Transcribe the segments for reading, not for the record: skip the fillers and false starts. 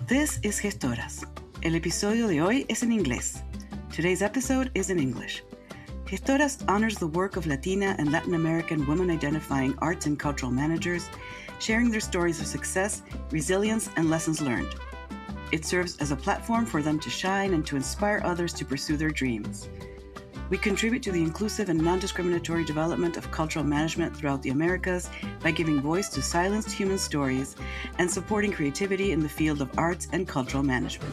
This is Gestoras. El episodio de hoy es en inglés. Today's episode is in English. Gestoras honors the work of Latina and Latin American women-identifying arts and cultural managers, sharing their stories of success, resilience, and lessons learned. It serves as a platform for them to shine and to inspire others to pursue their dreams. We contribute to the inclusive and non-discriminatory development of cultural management throughout the Americas by giving voice to silenced human stories and supporting creativity in the field of arts and cultural management.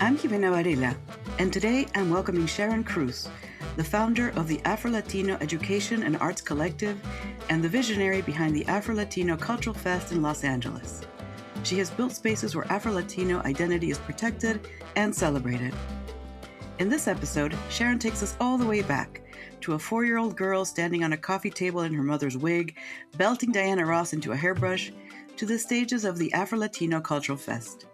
I'm Jimena Varela, and today I'm welcoming Sharon Cruz, the founder of the Afro-Latino Education and Arts Collective and the visionary behind the Afro-Latino Cultural Fest in Los Angeles. She has built spaces where Afro-Latino identity is protected and celebrated. In this episode, Sharon takes us all the way back to a 4-year-old girl standing on a coffee table in her mother's wig, belting Diana Ross into a hairbrush, to the stages of the Afro-Latino Cultural Fest.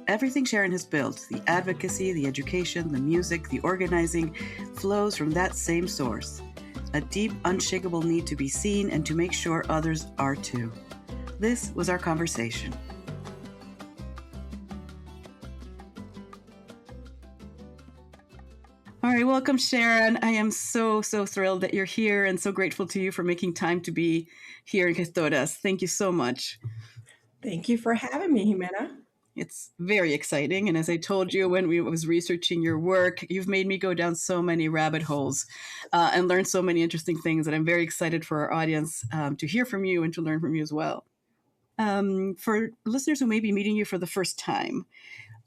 Everything Sharon has built, the advocacy, the education, the music, the organizing, flows from that same source. A deep, unshakable need to be seen and to make sure others are too. This was our conversation. All right, welcome, Sharon. I am so thrilled that you're here and so grateful to you for making time to be here in Gestoras. Thank you so much. Thank you for having me, Jimena. It's very exciting. And as I told you when we was researching your work, you've made me go down so many rabbit holes and learn so many interesting things that I'm very excited for our audience to hear from you and to learn from you as well. For listeners who may be meeting you for the first time,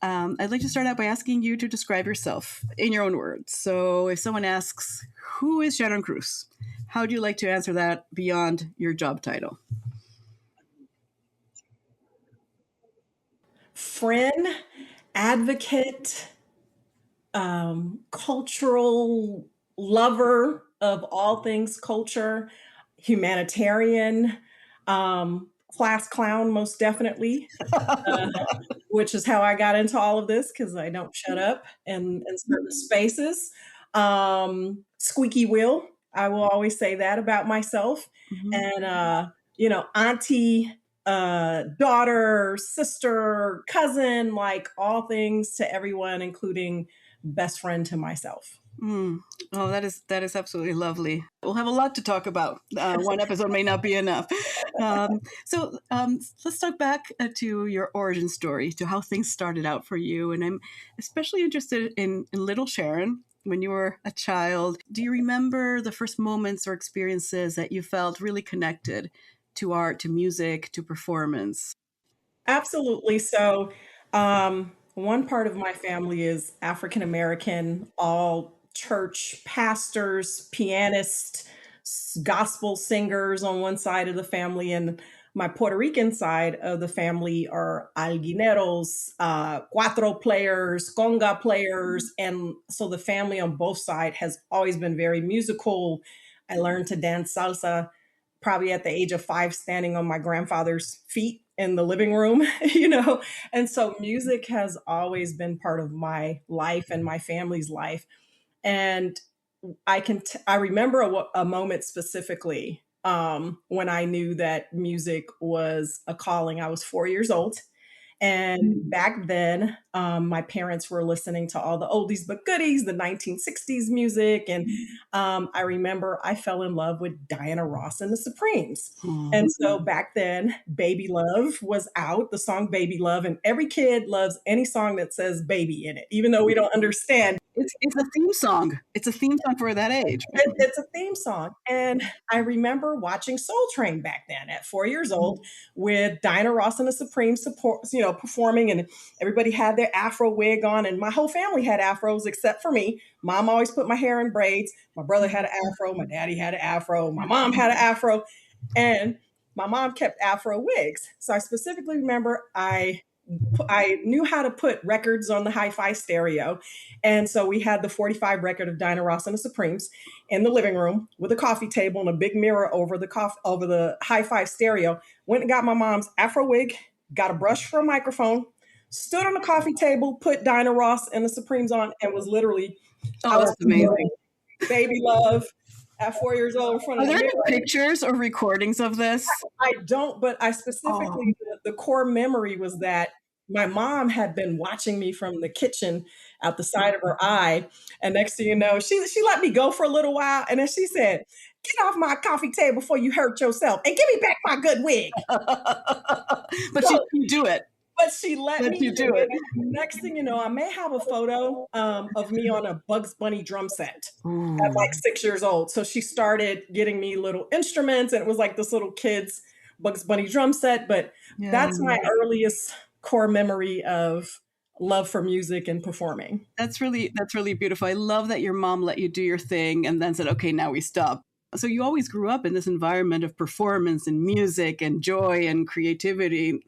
I'd like to start out by asking you to describe yourself in your own words. So if someone asks, who is Sharon Cruz? How do you like to answer that beyond your job title? Friend, advocate, cultural lover of all things culture, humanitarian, class clown, most definitely, which is how I got into all of this because I don't shut up in certain spaces. Squeaky wheel, I will always say that about myself. Mm-hmm. And, auntie, daughter, sister, cousin, like all things to everyone, including best friend to myself. Oh, that is absolutely lovely. We'll have a lot to talk about. One episode may not be enough. So let's talk back to your origin story, to how things started out for you. And I'm especially interested in little Sharon. When you were a child, do you remember the first moments or experiences that you felt really connected to art, to music, to performance? Absolutely. So one part of my family is African American, all church pastors, pianists, gospel singers on one side of the family, and my Puerto Rican side of the family are alguineros, cuatro players, conga players. And so the family on both sides has always been very musical. I learned to dance salsa probably at the age of 5, standing on my grandfather's feet in the living room, And so music has always been part of my life and my family's life. And I remember a moment specifically when I knew that music was a calling. I was 4 years old. And back then, my parents were listening to all the oldies but goodies, the 1960s music. And I remember I fell in love with Diana Ross and the Supremes. And so back then, Baby Love was out, the song Baby Love. And every kid loves any song that says baby in it, even though we don't understand. It's a theme song. It's a theme song for that age. It's a theme song. And I remember watching Soul Train back then at 4 years old with Diana Ross and the Supremes performing, and everybody had their Afro wig on, and my whole family had Afros except for me. Mom always put my hair in braids. My brother had an Afro. My daddy had an Afro. My mom had an Afro, and my mom kept Afro wigs. So I specifically remember I knew how to put records on the hi-fi stereo. And so we had the 45 record of Diana Ross and the Supremes in the living room with a coffee table and a big mirror over the hi-fi stereo. Went and got my mom's Afro wig, got a brush for a microphone, stood on the coffee table, put Diana Ross and the Supremes on, and was literally that's amazing. Baby Love at 4 years old in front of the mirror. Are there any pictures or recordings of this? I don't, but I specifically, the core memory was that my mom had been watching me from the kitchen out the side of her eye, and next thing you know, she let me go for a little while, and then she said, "Get off my coffee table before you hurt yourself, and give me back my good wig." But So, you do it. but she let But me you do do it. it. Next thing you know, I may have a photo of me on a Bugs Bunny drum set at Ooh, like 6 years old. So she started getting me little instruments, and it was like this little kid's Bugs Bunny drum set. But yeah. that's my earliest core memory of love for music and performing. That's really beautiful. I love that your mom let you do your thing and then said, "Okay, now we stop." So you always grew up in this environment of performance and music and joy and creativity.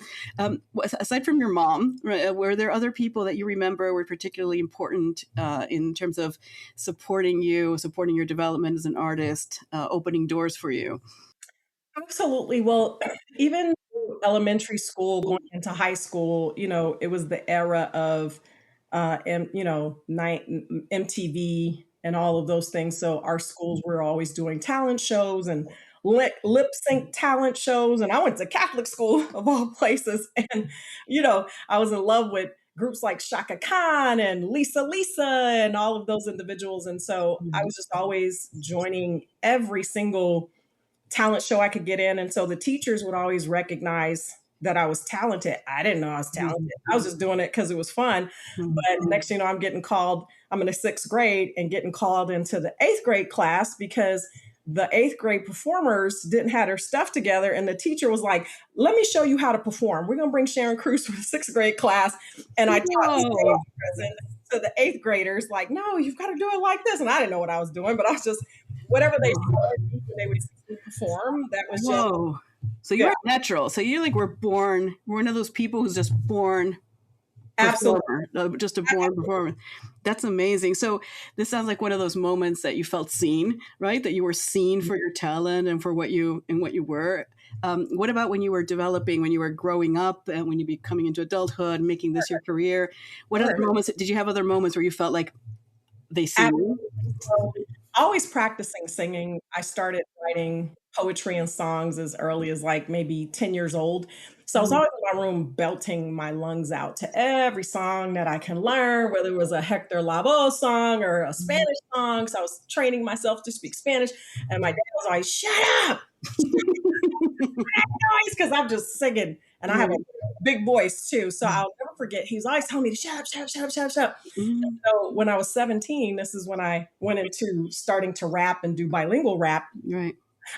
Aside from your mom, right, were there other people that you remember were particularly important in terms of supporting you, supporting your development as an artist, opening doors for you? Absolutely. Well, even through elementary school, going into high school, it was the era of, MTV and all of those things. So our schools were always doing talent shows and lip sync talent shows. And I went to Catholic school of all places. And, I was in love with groups like Shaka Khan and Lisa and all of those individuals. And so I Mhm. was just always joining every single talent show I could get in. And so the teachers would always recognize that I was talented. I didn't know I was talented. Mhm. I was just doing it because it was fun. Mhm. But next thing you know, I'm in the sixth grade and getting called into the eighth grade class because the eighth grade performers didn't have their stuff together. And the teacher was like, let me show you how to perform. We're going to bring Sharon Cruz for the sixth grade class. And I taught the Whoa. stage present to the eighth graders, like, no, you've got to do it like this. And I didn't know what I was doing, but I was just, whatever they saw when they would see me perform, that was just, Whoa. So yeah, you're natural. So you like were born, we're one of those people who's just born absolutely. performer, just a born performer. That's amazing. So this sounds like one of those moments that you felt seen, right? That you were seen for your talent and for what you were. What about when you were developing, when you were growing up, and when you be coming into adulthood, making this your career? What other Sure. moments did you have? Other moments where you felt like they see you? Absolutely. So, always practicing singing. I started writing poetry and songs as early as like maybe 10 years old. So I was Mhm. always in my room belting my lungs out to every song that I can learn, whether it was a Hector Lavoe song or a Mhm. Spanish song. So I was training myself to speak Spanish. And my dad was always, shut up, noise, because I'm just singing and I have a Right. big voice too. So I'll never forget. He's always telling me to shut up, shut up, shut up, shut up, shut up. Mhm. So when I was 17, this is when I went into starting to rap and do bilingual rap. Right.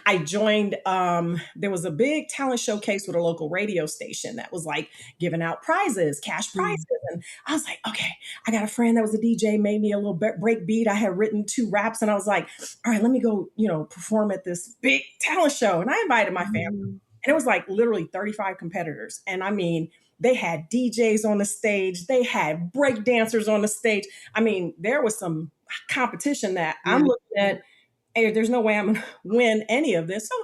I joined, there was a big talent showcase with a local radio station that was like giving out prizes, cash prizes. Mhm. And I was like, okay, I got a friend that was a DJ, made me a little break beat. I had written two raps and I was like, all right, let me go, perform at this big talent show. And I invited my family. Mhm. And it was like literally 35 competitors. And I mean, they had DJs on the stage, they had break dancers on the stage. I mean, there was some competition that I'm Yeah. looking at, hey, there's no way I'm going to win any of this. So,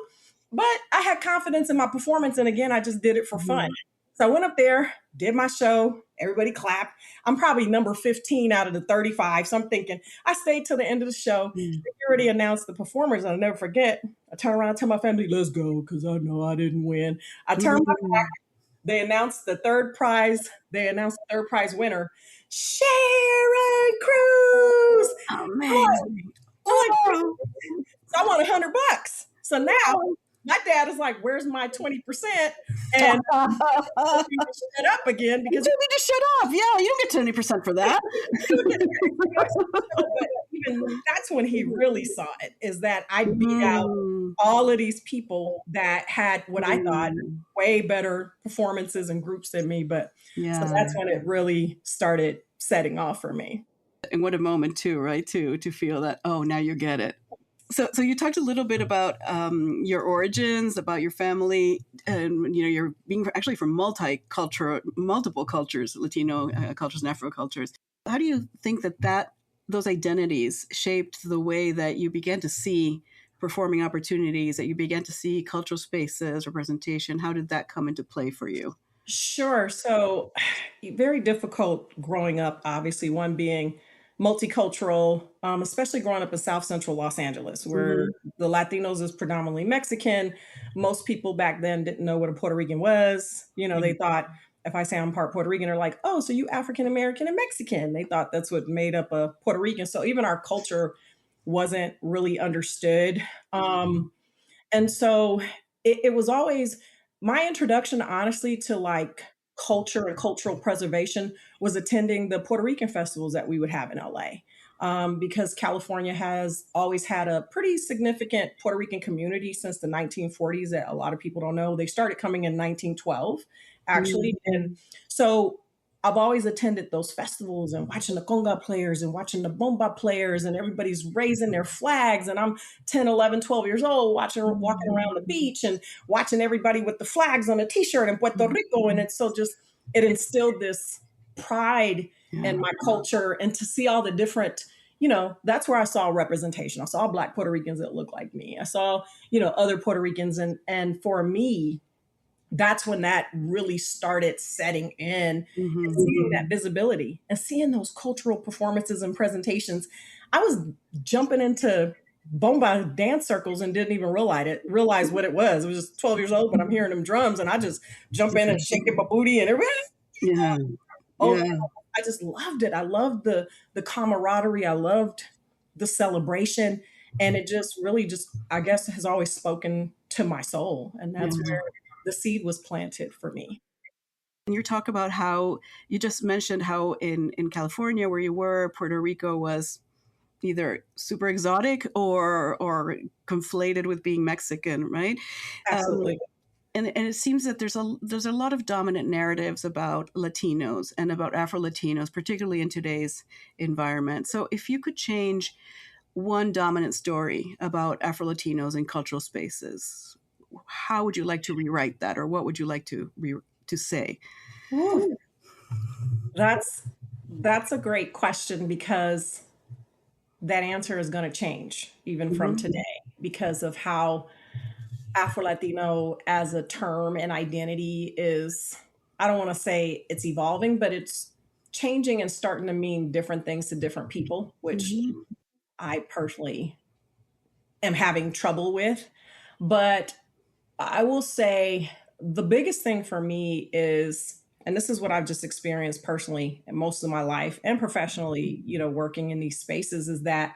but I had confidence in my performance. And again, I just did it for fun. Mhm. So I went up there, did my show, everybody clapped. I'm probably number 15 out of the 35. So I'm thinking, I stayed till the end of the show. Mhm. Security announced the performers. And I'll never forget. I turned around and tell my family, let's go, because I know I didn't win. I turned my back. Mhm. They announced the third prize. They announced the third prize winner, Sharon Cruz. Amazing. I'm like, Oh. so I want $100. So now my dad is like, "Where's my 20%?" And he told me to shut up again You because told me to shut up. Yeah, you don't get 20% for that. but even that's when he really saw it, is that I beat out Mhm. all of these people that had what I thought Mhm. way better performances and groups than me. But so Yeah. that's when it really started setting off for me. And what a moment too, right? To feel that, oh, now you get it. So you talked a little bit about your origins, about your family, and you're being actually from multiple cultures, Latino cultures and Afro cultures. How do you think that those identities shaped the way that you began to see performing opportunities, that you began to see cultural spaces, representation? How did that come into play for you? Sure. So, very difficult growing up, obviously, one being multicultural, especially growing up in South Central Los Angeles, where Hmm. the Latinos is predominantly Mexican. Most people back then didn't know what a Puerto Rican was. They thought if I say I'm part Puerto Rican, they're like, oh, so you African American and Mexican. They thought that's what made up a Puerto Rican. So even our culture wasn't really understood. And so it was always my introduction, honestly, to like culture and cultural preservation was attending the Puerto Rican festivals that we would have in LA. Because California has always had a pretty significant Puerto Rican community since the 1940s that a lot of people don't know. They started coming in 1912, actually. And so I've always attended those festivals and watching the conga players and watching the bomba players, and everybody's raising their flags. And I'm 10, 11, 12 years old walking around the beach and watching everybody with the flags on a t-shirt in Puerto Rico. And it's so just, it instilled this pride in my culture, and to see all the different, that's where I saw representation. I saw Black Puerto Ricans that looked like me. I saw, other Puerto Ricans. And for me, that's when that really started setting in, and seeing that visibility and seeing those cultural performances and presentations. I was jumping into bomba dance circles and didn't even realize what it was. I was just 12 years old, but I'm hearing them drums and I just jump in and shake my booty and everybody. Yeah. Oh, Yeah. I just loved it. I loved the camaraderie. I loved the celebration. And it just really I guess, has always spoken to my soul. And that's where the seed was planted for me. And you talk about how you just mentioned how in California, where you were, Puerto Rico was either super exotic or conflated with being Mexican, right? Absolutely. And it seems that there's a lot of dominant narratives about Latinos and about Afro-Latinos, particularly in today's environment. So if you could change one dominant story about Afro-Latinos in cultural spaces, how would you like to rewrite that, or what would you like to say? Ooh, that's a great question, because that answer is going to change even from today, because of how Afro-Latino as a term and identity is, I don't want to say it's evolving, but it's changing and starting to mean different things to different people, which I personally am having trouble with. But I will say the biggest thing for me is, and this is what I've just experienced personally in most of my life and professionally, working in these spaces, is that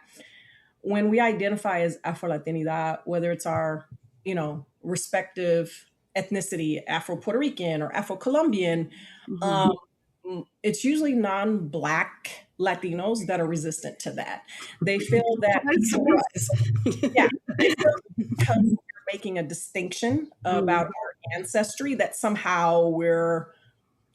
when we identify as Afro-Latinidad, whether it's our, respective ethnicity, Afro-Puerto Rican or Afro-Colombian, it's usually non-Black Latinos that are resistant to that. They feel that yeah, they feel because we're making a distinction about our ancestry, that somehow we're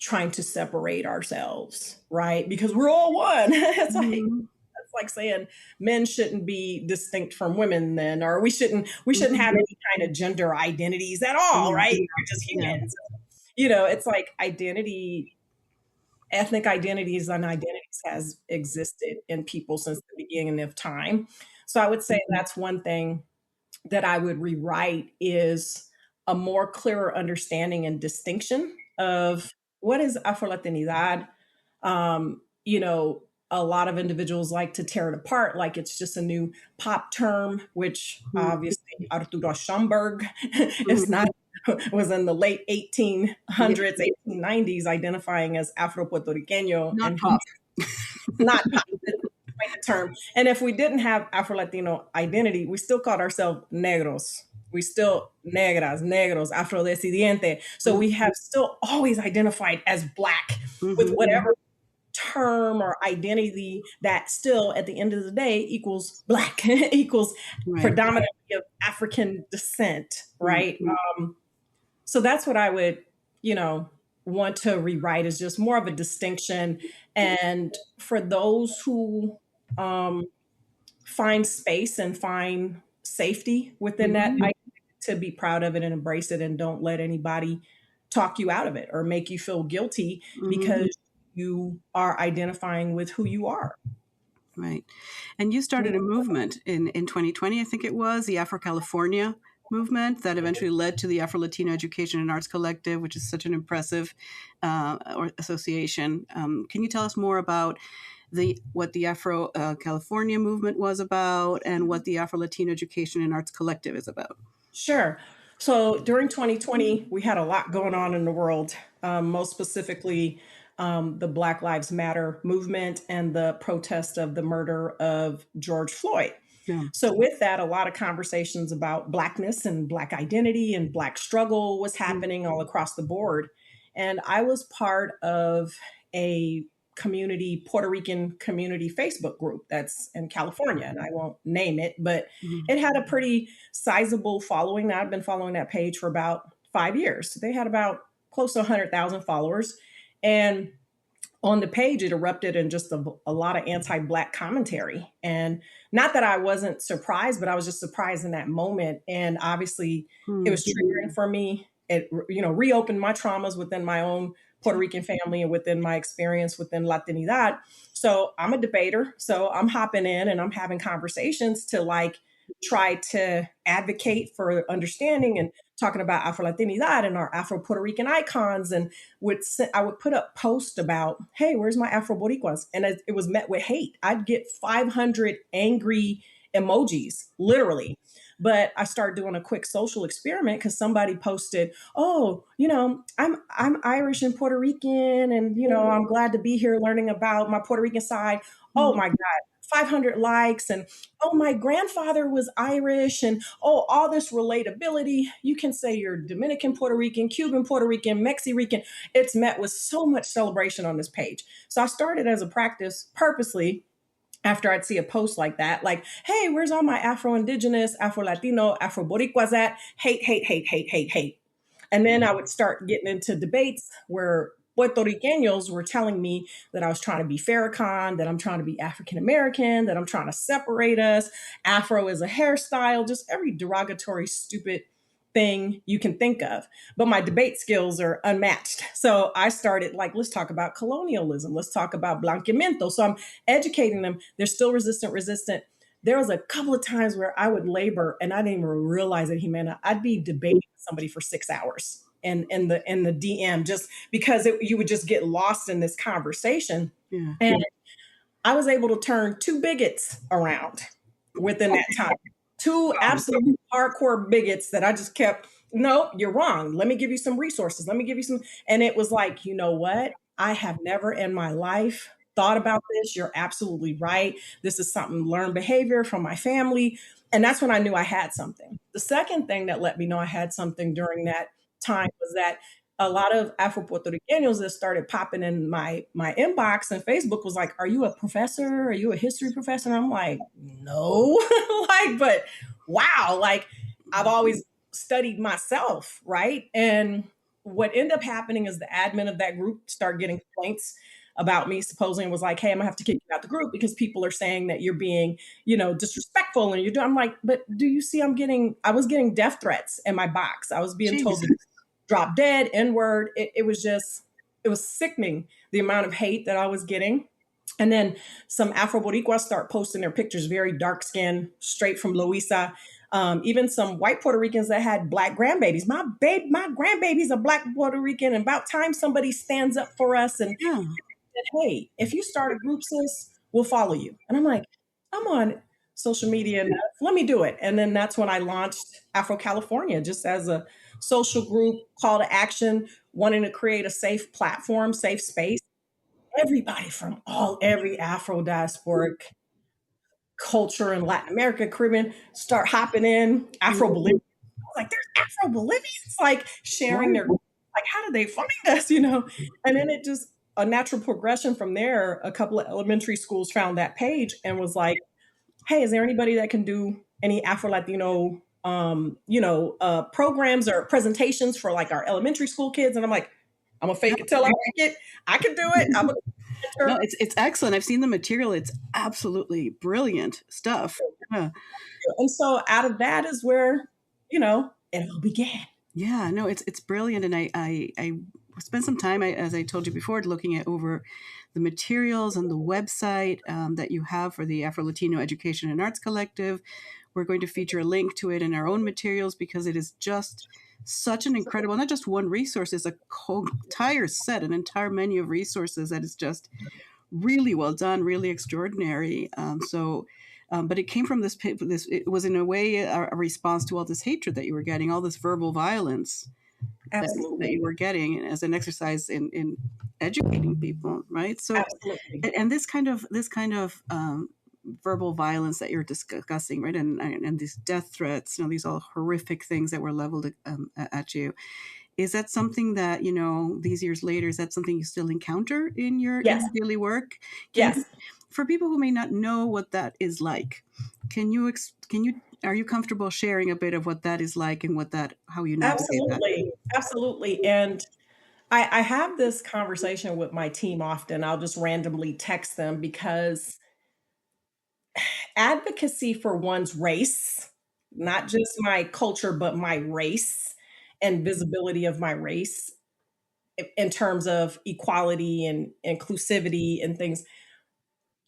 trying to separate ourselves, right? Because we're all one. It's like saying men shouldn't be distinct from women then, or we shouldn't have any kind of gender identities at all, right? We're just humans. It's like ethnic identities and identities has existed in people since the beginning of time. So I would say that's one thing that I would rewrite, is a more clearer understanding and distinction of what is Afro-Latinidad. A lot of individuals like to tear it apart like it's just a new pop term, which obviously Arturo Schomburg is not, was in the late 1800s, 1890s, identifying as Afro-Puerto Riqueño. Not And pop. not pop. The term. And if we didn't have Afro-Latino identity, we still called ourselves negros. We still negras, negros, afrodescendiente. So we have still always identified as Black with whatever term or identity that still at the end of the day equals Black, equals predominantly of African descent, right? So that's what I would, want to rewrite, is just more of a distinction. And for those who find space and find safety within that, I to be proud of it and embrace it, and don't let anybody talk you out of it or make you feel guilty because you are identifying with who you are. Right. And you started a movement in 2020, I think it was, the Afro-California movement, that eventually led to the Afro-Latino Education and Arts Collective, which is such an impressive association. Can you tell us more about what the Afro-California movement was about, and what the Afro-Latino Education and Arts Collective is about? Sure. So during 2020, we had a lot going on in the world, most specifically the Black Lives Matter movement and the protest of the murder of George Floyd. Yeah. So, with that, a lot of conversations about Blackness and Black identity and Black struggle was Mm. happening all across the board. And I was part of a Puerto Rican community Facebook group that's in California, and I won't name it, but Mhm. it had a pretty sizable following. Now, I've been following that page for about 5 years. They had about close to 100,000 followers. And on the page, it erupted in just a lot of anti-Black commentary. And not that I wasn't surprised, but I was just surprised in that moment. And obviously, it Mm. was triggering for me. It, reopened my traumas within my own Puerto Rican family and within my experience within Latinidad. So I'm a debater. So I'm hopping in and I'm having conversations to like try to advocate for understanding and talking about Afro-Latinidad and our Afro-Puerto Rican icons, and I would put up posts about, hey, where's my Afro Boricuas? And it was met with hate. I'd get 500 angry emojis, literally. But I started doing a quick social experiment because somebody posted, "Oh, I'm Irish and Puerto Rican, and I'm glad to be here learning about my Puerto Rican side." Oh Mm. my God, 500 likes, and oh, my grandfather was Irish, and oh, all this relatability. You can say you're Dominican Puerto Rican, Cuban Puerto Rican, Mexican. It's met with so much celebration on this page. So I started as a practice purposely after I'd see a post like that, like, hey, where's all my Afro Indigenous, Afro Latino, Afro Boricuas at? Hate, hate, hate, hate, hate, hate. And then I would start getting into debates where Puerto Ricanos were telling me that I was trying to be Farrakhan, that I'm trying to be African American, that I'm trying to separate us. Afro is a hairstyle, just every derogatory, stupid thing you can think of. But my debate skills are unmatched. So I started like, let's talk about colonialism. Let's talk about blanqueamiento. So I'm educating them. They're still resistant. There was a couple of times where I would labor and I didn't even realize it, Jimena. I'd be debating with somebody for 6 hours in the DM just because you would just get lost in this conversation. Yeah. And I was able to turn two bigots around within that time. Two Wow. absolute hardcore bigots that I just kept, no, you're wrong. Let me give you some resources. Let me give you some. And it was like, you know what? I have never in my life thought about this. You're absolutely right. This is something learned behavior from my family. And that's when I knew I had something. The second thing that let me know I had something during that time was that a lot of Afro Puerto Ricanos that started popping in my inbox, and Facebook was like, "Are you a professor? Are you a history professor?" And I'm like, "No," like, but wow, like I've always studied myself, right? And what ended up happening is the admin of that group started getting complaints about me supposedly and was like, "Hey, I'm gonna have to kick you out the group because people are saying that you're being, disrespectful and you're doing." I'm like, "But do you see? I was getting death threats in my box. I was being told to Jesus. drop dead, N word. It was sickening the amount of hate that I was getting. And then some Afro Boricuas start posting their pictures, very dark skinned, straight from Louisa. Even some white Puerto Ricans that had Black grandbabies. My grandbaby's a Black Puerto Rican, and about time somebody stands up for us and Yeah. said, "Hey, if you start a group, sis, we'll follow you." And I'm like, I'm on social media enough. Let me do it. And then that's when I launched Afro California just as a social group, call to action, wanting to create a safe platform, safe space. Everybody from every Afro diasporic culture in Latin America, Caribbean, start hopping in. Afro Mm. Bolivians, like there's Afro Bolivians, like sharing their, Wow. like, how did they find us? And then it just a natural progression from there. A couple of elementary schools found that page and was like, hey, is there anybody that can do any Afro Latino, programs or presentations for like our elementary school kids? And I'm like, I'm gonna fake it till I make it. I can do it. I'm a No, mentor. it's excellent. I've seen the material. It's absolutely brilliant stuff. Yeah. And so out of that is where, it all began. Yeah, no, it's brilliant, and I spent some time, as I told you before, looking at over the materials and the website that you have for the Afro Latino Education and Arts Collective. We're going to feature a link to it in our own materials because it is just such an incredible, not just one resource, it's a entire set, an entire menu of resources that is just really well done, really extraordinary. So But it came from this. It was in a way a response to all this hatred that you were getting, all this verbal violence that you Absolutely. were getting as an exercise in educating people, right? So, Absolutely. and this kind of verbal violence that you're discussing, right, and these death threats, these all horrific things that were leveled at you. Is that something that these years later? Is that something you still encounter in Yes. your daily work? Can you, Yes. for people who may not know what that is like, can you are you comfortable sharing a bit of what that is like and how you navigate that? Absolutely. Absolutely. And I have this conversation with my team often. I'll just randomly text them because advocacy for one's race, not just my culture, but my race and visibility of my race in terms of equality and inclusivity and things,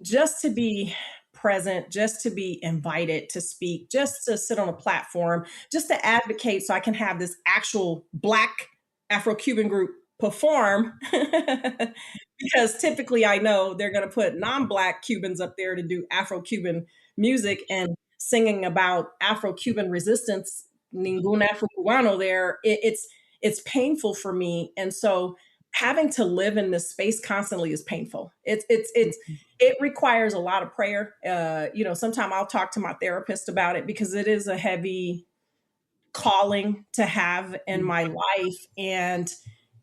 just to be present, just to be invited to speak, just to sit on a platform, just to advocate so I can have this actual Black Afro-Cuban group perform. Because typically I know they're going to put non-Black Cubans up there to do Afro-Cuban music and singing about Afro-Cuban resistance, ningún Afro-Cubano there. It's painful for me. And so having to live in this space constantly is painful. It requires a lot of prayer. Sometimes I'll talk to my therapist about it because it is a heavy calling to have in my life. And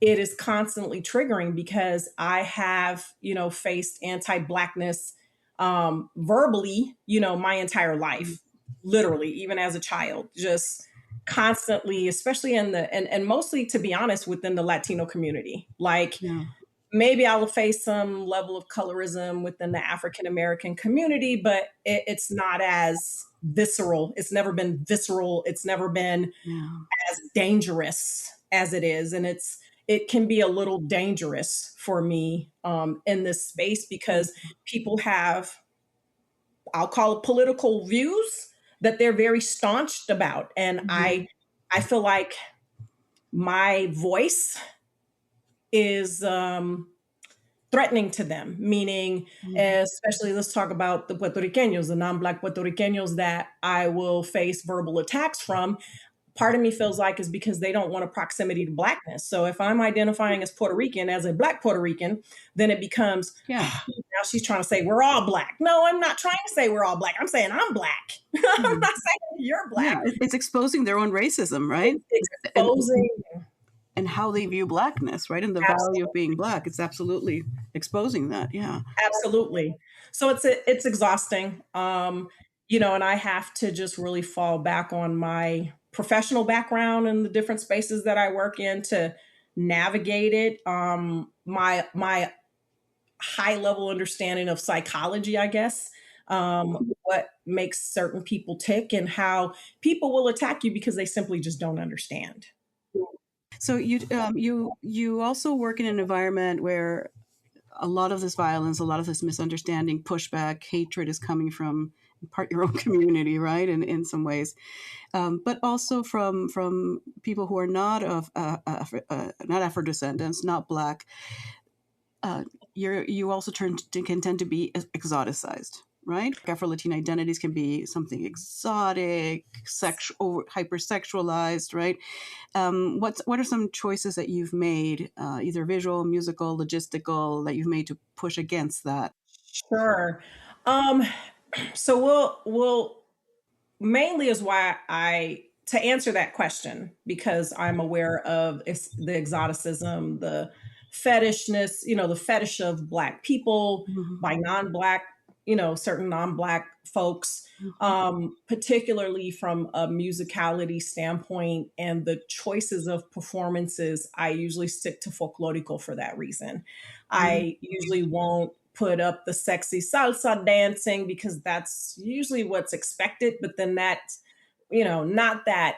it is constantly triggering because I have, faced anti-Blackness verbally, my entire life, literally, even as a child, just constantly, especially in and mostly, to be honest, within the Latino community. Like, Yeah. maybe I will face some level of colorism within the African American community, but it's not as visceral. It's never been visceral. It's never been Yeah. as dangerous as it is. And it can be a little dangerous for me in this space because people have, I'll call it, political views that they're very staunched about. And Mhm. I feel like my voice is threatening to them, meaning, Mhm. especially let's talk about the Puerto Ricanos, the non-Black Puerto Ricanos that I will face verbal attacks from. Part of me feels like is because they don't want a proximity to Blackness. So if I'm identifying as Puerto Rican, as a Black Puerto Rican, then it becomes, Yeah. now she's trying to say we're all Black. No, I'm not trying to say we're all Black. I'm saying I'm Black. I'm Mhm. not saying you're Yeah. Black. It's exposing their own racism, right? It's And exposing. how they view Blackness, right? And the value of being Black. It's absolutely exposing that. Yeah. Absolutely. So it's exhausting. And I have to just really fall back on my professional background and the different spaces that I work in to navigate it. My high level understanding of psychology, I guess, what makes certain people tick and how people will attack you because they simply just don't understand. So you also work in an environment where a lot of this violence, a lot of this misunderstanding, pushback, hatred is coming from in part your own community, right? And in some ways, but also from people who are not of not Afro descendants, not Black. You also can tend to be exoticized, right? Afro-Latin identities can be something exotic, sexual, hypersexualized, right? What are some choices that you've made, either visual, musical, logistical, that you've made to push against that? Sure. Um, so we'll mainly is why I to answer that question because I'm aware of the exoticism, the fetishness, the fetish of Black people Mhm. by non-Black, certain non-Black folks, Mhm. particularly from a musicality standpoint and the choices of performances. I usually stick to folklorico for that reason. Mhm. I usually won't put up the sexy salsa dancing because that's usually what's expected. But then that's, not that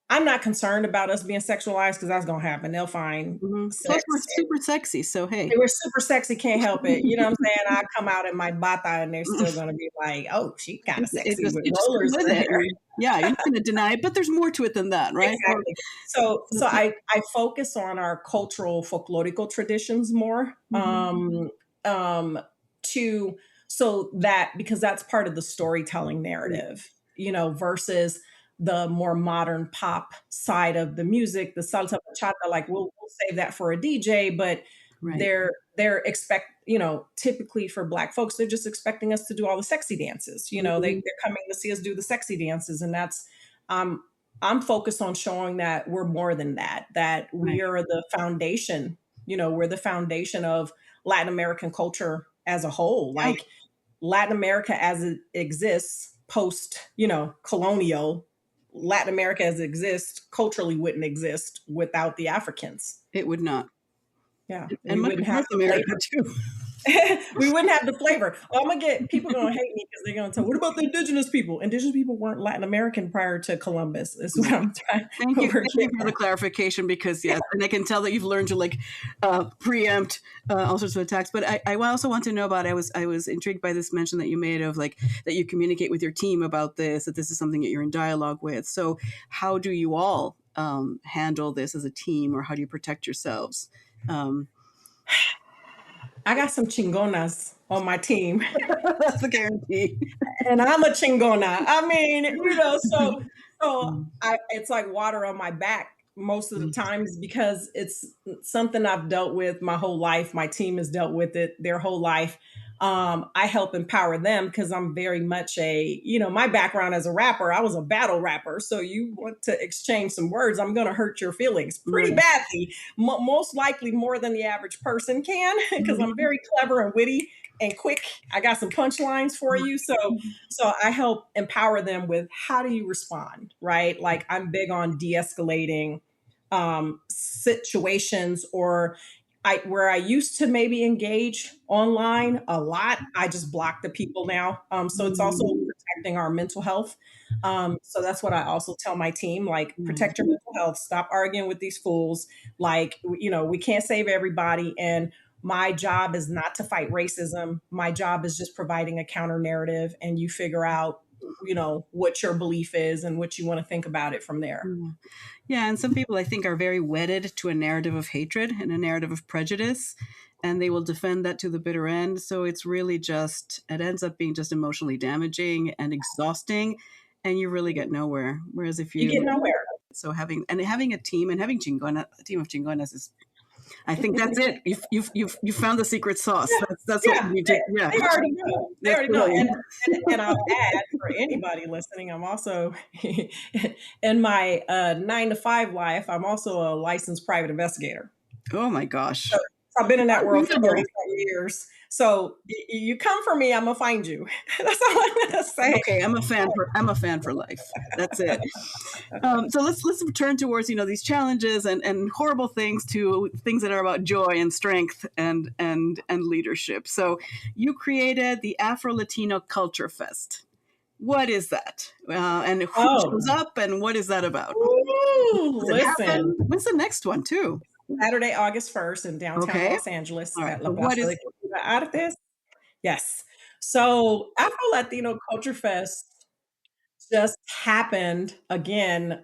I'm not concerned about us being sexualized because that's going to happen. They'll find Mhm. Plus, we're sex. super sexy, so hey. They were super sexy, can't help it. You know what I'm saying? I come out in my bata and they're still going to be like, oh, she kind of sexy with You just go rollers with in her it. hair. Yeah, you're not going to deny it, but there's more to it than that, right? Or, Exactly. So I focus on our cultural folklorical traditions more Mhm. um, to So that, because that's part of the storytelling narrative, versus the more modern pop side of the music, the salsa bachata, like we'll save that for a DJ, but Right. they're typically for Black folks, they're just expecting us to do all the sexy dances. Mhm. They're coming to see us do the sexy dances. And um I'm focused on showing that we're more than that, that Right. we are the foundation, we're the foundation of Latin American culture as a whole. Yeah. Like Latin America as it exists post, colonial, Latin America as it exists culturally wouldn't exist without the Africans. It would not. Yeah, And we much wouldn't of have North the America flavor. too. We wouldn't have the flavor. Oh, I'm gonna get people gonna hate me because they're gonna tell. What about the indigenous people? Indigenous people weren't Latin American prior to Columbus. Is what I'm trying. Thank you. What we're Thank you getting for the at. clarification because yes, and I can tell that you've learned to preempt all sorts of attacks. But I also want to know about. I was intrigued by this mention that you made of like that you communicate with your team about this. That this is something that you're in dialogue with. So how do you all handle this as a team, or how do you protect yourselves? Um, I got some chingonas on my team, that's a guarantee. and I'm a chingona. I mean, so Mm, it's like water on my back most of the mm, times because it's something I've dealt with my whole life. My team has dealt with it their whole life. I help empower them because I'm very much my background as a rapper, I was a battle rapper. So you want to exchange some words, I'm going to hurt your feelings pretty right. badly, most likely more than the average person can, because I'm Mhm. very clever and witty and quick. I got some punchlines for you. So I help empower them with how do you respond, right? Like I'm big on de-escalating situations, or where I used to maybe engage online a lot, I just block the people now. So it's also Mm, protecting our mental health. So that's what I also tell my team, like mm, protect your mental health, stop arguing with these fools. Like, we can't save everybody. And my job is not to fight racism. My job is just providing a counter narrative, and you figure out, what your belief is and what you want to think about it from there. mm. Yeah, and some people I think are very wedded to a narrative of hatred and a narrative of prejudice, and they will defend that to the bitter end. So it's really just, it ends up being just emotionally damaging and exhausting, and you really get nowhere. Whereas if You get you, nowhere. so having a team and having a team of chingonas is, I think that's it. You've found the secret sauce. Yeah, That's what yeah, we need to. Yeah, they already know. They that's already know. brilliant. And I'll add for anybody listening, I'm also in my 9 to 5 life, I'm also a licensed private investigator. Oh my gosh, So I've been in that world for 30 unbelievable. some years. So you come for me, I'm gonna find you. That's all I'm gonna say. Okay, I'm a fan for life. That's it. So let's turn towards these challenges and horrible things to things that are about joy and strength and leadership. So you created the Afro-Latino Culture Fest. What is that? And who Oh, shows up and what is that about? ooh, Does it happen? listen. When's the next one too? Saturday, August 1st in downtown Okay. Los Angeles All right. at La So what Plaza is? de Cultura Artes. Yes. So Afro Latino Culture Fest just happened again.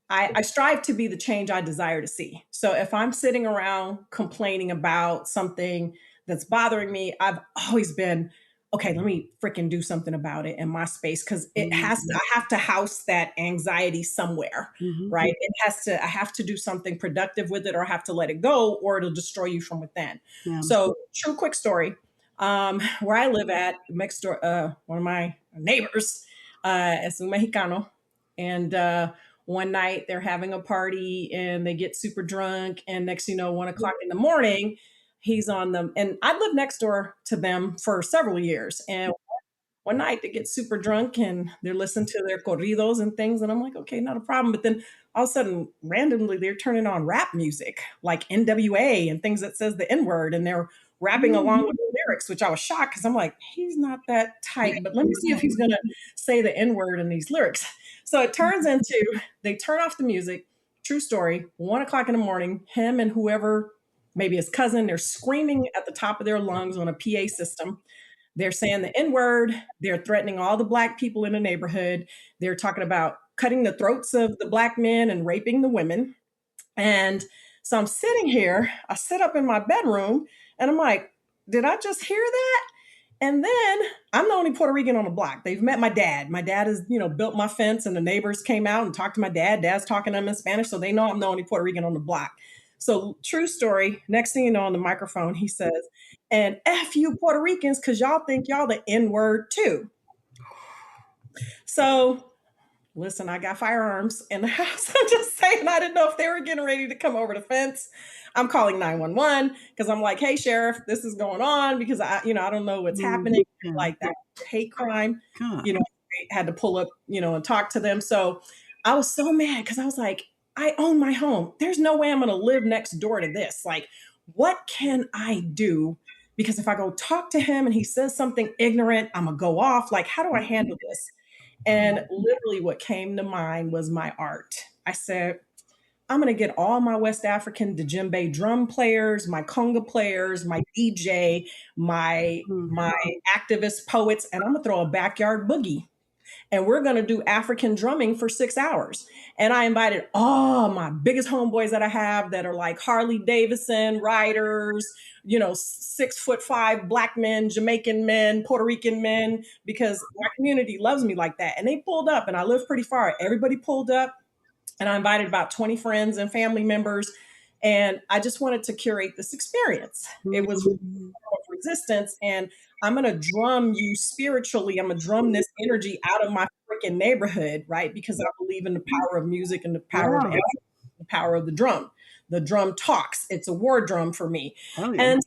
I strive to be the change I desire to see. So if I'm sitting around complaining about something that's bothering me, I've always been, okay, let me freaking do something about it in my space, because Mhm, I have to house that anxiety somewhere, mhm, right? I have to do something productive with it, or I have to let it go, or it'll destroy you from within. yeah. So true quick story. Where I live at next door, one of my neighbors, es un Mexicano. And one night they're having a party and they get super drunk. And next, 1 o'clock in the morning, he's on them. And I lived next door to them for several years. And one night they get super drunk and they're listening to their corridos and things. And I'm like, okay, not a problem. But then all of a sudden, randomly, they're turning on rap music like NWA and things that says the N word. And they're rapping along Mhm. with the lyrics, which I was shocked because I'm like, he's not that Right, tight, but let me see if right. he's going to say the N word in these lyrics. So it turns into they turn off the music. True story. 1 o'clock in the morning, him and whoever, maybe his cousin, they're screaming at the top of their lungs on a PA system. They're saying the N word. They're threatening all the Black people in the neighborhood. They're talking about cutting the throats of the Black men and raping the women. And so I'm sitting here, I sit up in my bedroom and I'm like, did I just hear that? And then I'm the only Puerto Rican on the block. They've met my dad. My dad has, built my fence, and the neighbors came out and talked to my dad. Dad's talking to them in Spanish, so they know I'm the only Puerto Rican on the block. So, true story. Next thing you know, on the microphone, he says, and F you Puerto Ricans, because y'all think y'all the N word too. So, listen, I got firearms in the house. I'm just saying, I didn't know if they were getting ready to come over the fence. I'm calling 911 because I'm like, hey, sheriff, this is going on because I don't know what's happening. Yeah. Like that hate crime, God. I had to pull up, and talk to them. So I was so mad because I was like, I own my home. There's no way I'm going to live next door to this. Like, what can I do? Because if I go talk to him and he says something ignorant, I'm going to go off. Like, how do I handle this? And literally what came to mind was my art. I said, I'm going to get all my West African djembe drum players, my conga players, my DJ, my activist poets, and I'm going to throw a backyard boogie. And we're going to do African drumming for 6 hours. And I invited all my biggest homeboys that I have that are like Harley Davidson riders, 6'5" Black men, Jamaican men, Puerto Rican men, because my community loves me like that. And they pulled up, and I live pretty far. Everybody pulled up, and I invited about 20 friends and family members. And I just wanted to curate this experience. It was of resistance. And I'm going to drum you spiritually. I'm going to drum this energy out of my freaking neighborhood, right? Because I believe in the power of music and the power of the power of the drum. The drum talks. It's a war drum for me. Oh, yeah. And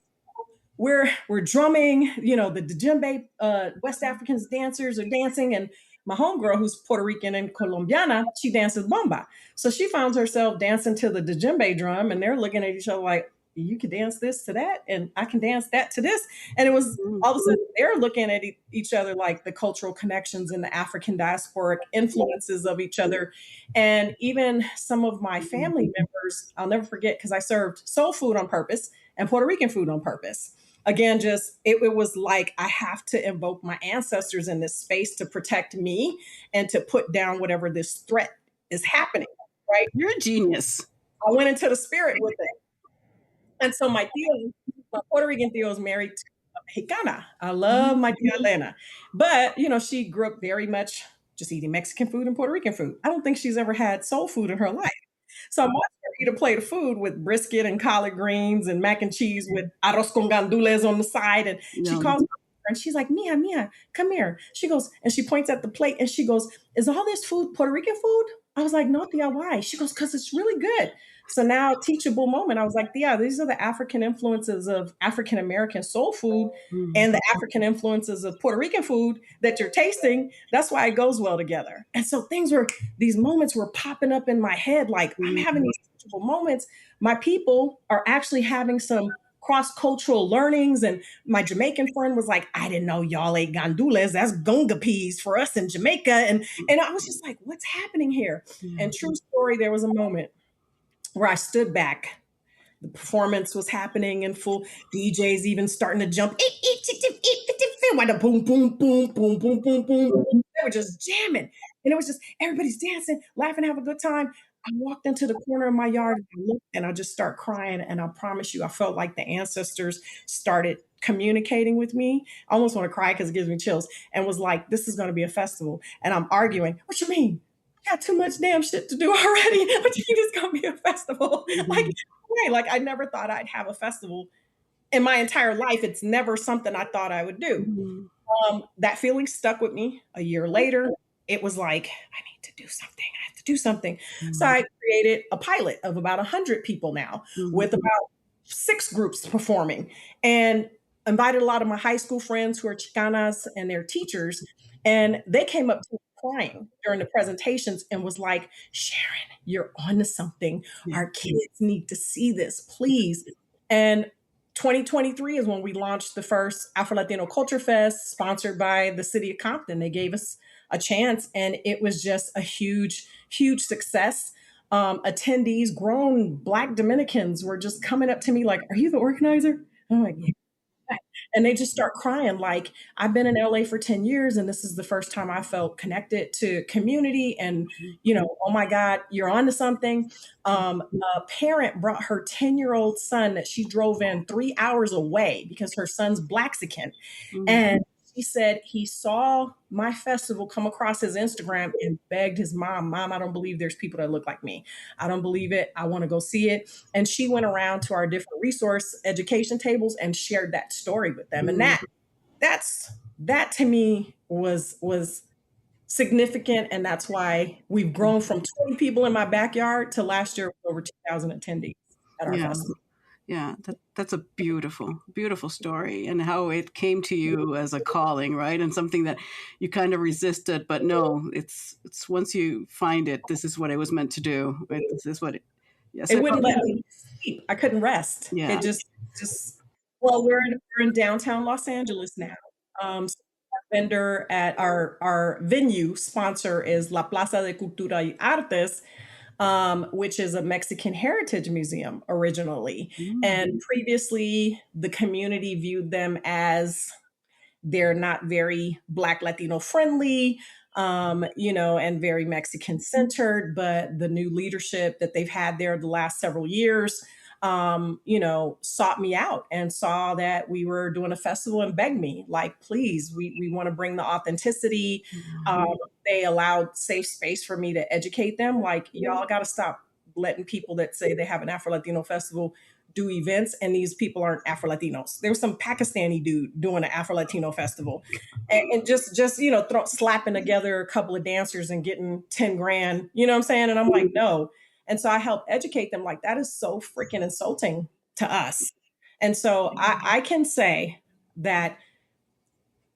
we're drumming, the djembe West Africans dancers are dancing, and my homegirl, who's Puerto Rican and Colombiana, she dances bomba. So she finds herself dancing to the djembe drum, and they're looking at each other like, you can dance this to that, and I can dance that to this. And it was all of a sudden they're looking at each other like the cultural connections and the African diasporic influences of each other. And even some of my family members, I'll never forget, because I served soul food on purpose and Puerto Rican food on purpose. Again, just it was like I have to invoke my ancestors in this space to protect me and to put down whatever this threat is happening, right? You're a genius. I went into the spirit with it. And so my Puerto Rican tío is married to a Mexicana. I love my tia Elena. But, she grew up very much just eating Mexican food and Puerto Rican food. I don't think she's ever had soul food in her life. So I'm watching her eat a plate of food with brisket and collard greens and mac and cheese with arroz con gandules on the side. And she calls me and she's like, Mia, come here. She goes, and she points at the plate and she goes, is all this food Puerto Rican food? I was like, no, Tia, why? She goes, because it's really good. So now, teachable moment. I was like, yeah, these are the African influences of African American soul food and the African influences of Puerto Rican food that you're tasting. That's why it goes well together. And so these moments were popping up in my head. Like, I'm having these teachable moments. My people are actually having some cross-cultural learnings. And my Jamaican friend was like, I didn't know y'all ate gandules. That's gonga peas for us in Jamaica. And I was just like, what's happening here? And true story, there was a moment where I stood back. The performance was happening in full. DJs even starting to jump. Boom, boom, boom, boom, boom, boom, boom. They were just jamming. And it was just everybody's dancing, laughing, having a good time. I walked into the corner of my yard and I looked and I just start crying. And I promise you, I felt like the ancestors started communicating with me. I almost want to cry because it gives me chills. And was like, this is going to be a festival. And I'm arguing. What you mean? Got too much damn shit to do already. What you mean it's gonna be a festival? Like I never thought I'd have a festival in my entire life. It's never something I thought I would do. That feeling stuck with me. A year later, it was like, I need to do something. I have to do something. So I created a pilot of about 100 people now with about 6 groups performing, and invited a lot of my high school friends who are Chicanas and their teachers. And they came up to me crying during the presentations and was like, Sharon, you're on to something. Our kids need to see this, please. And 2023 is when we launched the first Afro-Latino Culture Fest sponsored by the city of Compton. They gave us a chance and it was just a huge, huge success. Attendees, grown Black Dominicans were just coming up to me like, are you the organizer? I'm like, yeah. And they just start crying like, I've been in LA for 10 years and this is the first time I felt connected to community. And, oh my God, you're onto something. A parent brought her 10-year-old son that she drove in 3 hours away because her son's Blaxican. Mm. And she said he saw my festival come across his Instagram and begged his Mom, I don't believe there's people that look like me. I don't believe it. I want to go see it. And she went around to our different resource education tables and shared that story with them. And that to me was significant. And that's why we've grown from 20 people in my backyard to last year over 2,000 attendees at our Yeah. festival. Yeah, that's a beautiful, beautiful story, and how it came to you as a calling, right? And something that you kind of resisted, but no, it's once you find it, this is what it was meant to do. Right? This is what it. Yes, It wouldn't let me sleep. I couldn't rest. Yeah. It just well, we're in downtown Los Angeles now. So our vendor at our venue sponsor is La Plaza de Cultura y Artes, which is a Mexican heritage museum originally. And previously, the community viewed them as they're not very Black Latino friendly, and very Mexican centered. But the new leadership that they've had there the last several years, sought me out and saw that we were doing a festival and begged me, like, please, we want to bring the authenticity. They allowed safe space for me to educate them. Like, y'all got to stop letting people that say they have an Afro-Latino festival do events and these people aren't Afro-Latinos. There was some Pakistani dude doing an Afro-Latino festival and just slapping together a couple of dancers and getting 10 grand, you know what I'm saying? And I'm like, no. And so I help educate them, like, that is so freaking insulting to us. And so I can say that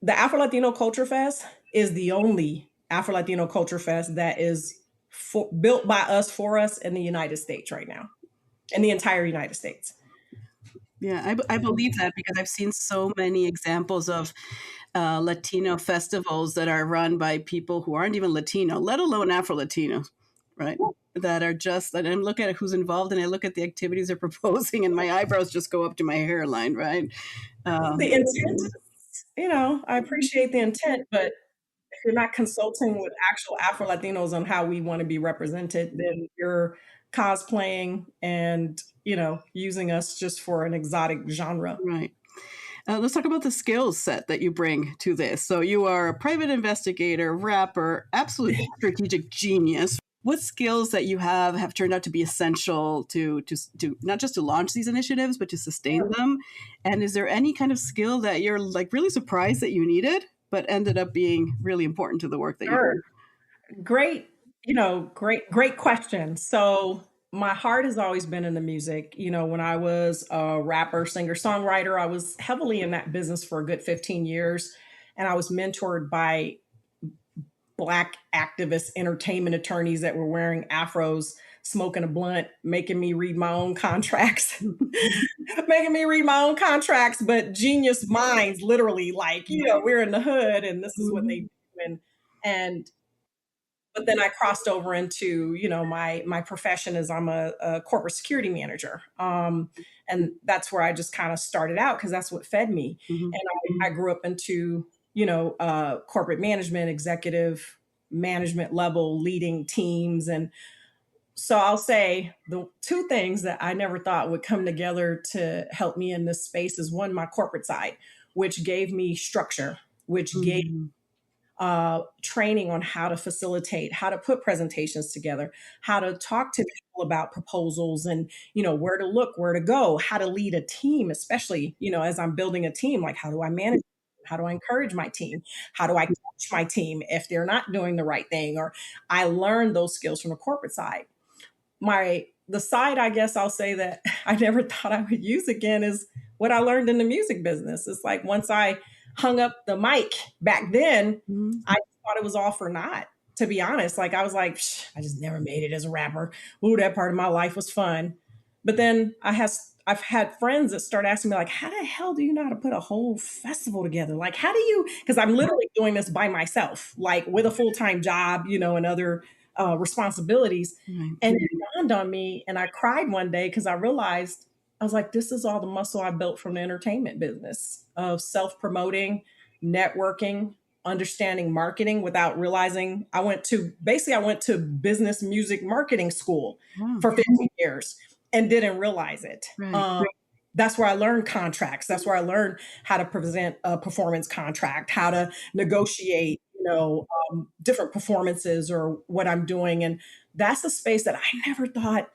the Afro-Latino Culture Fest is the only Afro-Latino Culture Fest that is built by us for us in the United States right now, in the entire United States. Yeah, I believe that because I've seen so many examples of Latino festivals that are run by people who aren't even Latino, let alone Afro-Latinos, right? That are just, and I'm looking at who's involved and I look at the activities they're proposing and my eyebrows just go up to my hairline, right? The intent, I appreciate the intent, but if you're not consulting with actual Afro-Latinos on how we want to be represented, then you're cosplaying and, using us just for an exotic genre. Right. Let's talk about the skills set that you bring to this. So you are a private investigator, rapper, absolute strategic genius. What skills that you have turned out to be essential to not just to launch these initiatives, but to sustain them? And is there any kind of skill that you're like really surprised that you needed, but ended up being really important to the work that you do? Great, great question. So my heart has always been in the music. When I was a rapper, singer, songwriter, I was heavily in that business for a good 15 years. And I was mentored by Black activist entertainment attorneys that were wearing afros, smoking a blunt, making me read my own contracts, but genius minds, literally, like, we're in the hood and this is what they do. And but then I crossed over into, my profession is I'm a corporate security manager. And that's where I just kind of started out because that's what fed me. And I grew up into, corporate management, executive management level, leading teams. And so I'll say the two things that I never thought would come together to help me in this space is one, my corporate side, which gave me structure, which gave training on how to facilitate, how to put presentations together, how to talk to people about proposals and, where to look, where to go, how to lead a team, especially, as I'm building a team, like how do I manage? How do I encourage my team? How do I coach my team if they're not doing the right thing? Or I learned those skills from the corporate side. The side, I guess I'll say that I never thought I would use again is what I learned in the music business. It's like once I hung up the mic back then, I thought it was all for naught, to be honest. Like I was like, I just never made it as a rapper. Ooh, that part of my life was fun. But then I've had friends that start asking me like, how the hell do you know how to put a whole festival together? Like, how do you, because I'm literally doing this by myself, like with a full-time job, and other responsibilities. And it dawned on me and I cried one day because I realized I was like, this is all the muscle I built from the entertainment business of self-promoting, networking, understanding marketing without realizing I went to business music marketing school Wow. for 15 years and didn't realize it. Right. That's where I learned contracts. That's where I learned how to present a performance contract, how to negotiate, different performances or what I'm doing. And that's the space that I never thought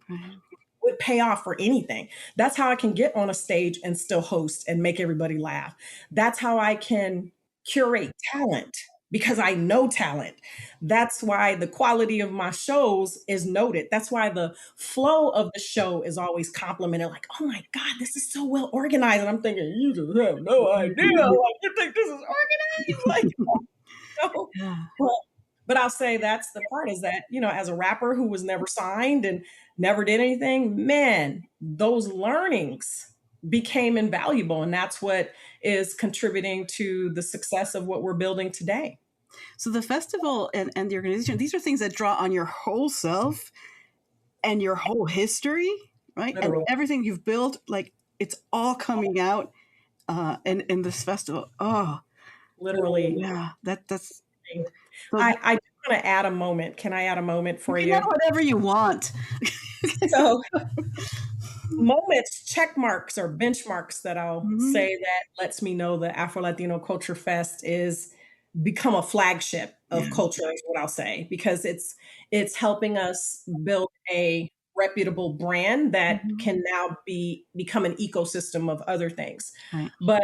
Right. would pay off for anything. That's how I can get on a stage and still host and make everybody laugh. That's how I can curate talent because I know talent. That's why the quality of my shows is noted. That's why the flow of the show is always complimented. Like, oh my God, this is so well organized. And I'm thinking, you just have no idea. Like, you think this is organized? Like, no. Yeah. But I'll say that's the part is that, as a rapper who was never signed and never did anything, man, those learnings became invaluable. And that's what is contributing to the success of what we're building today. So the festival and the organization, these are things that draw on your whole self and your whole history, right? And Literally. everything you've built, like it's all coming out in this festival. Oh, Literally. yeah. That's so I do want to add a moment. Can I add a moment for you can have you? whatever you want. So moments, check marks or benchmarks that I'll Mhm. say that lets me know the Afro-Latino Culture Fest is become a flagship of Yeah. culture is what I'll say, because it's helping us build a reputable brand that Mhm. can now become an ecosystem of other things. Right. But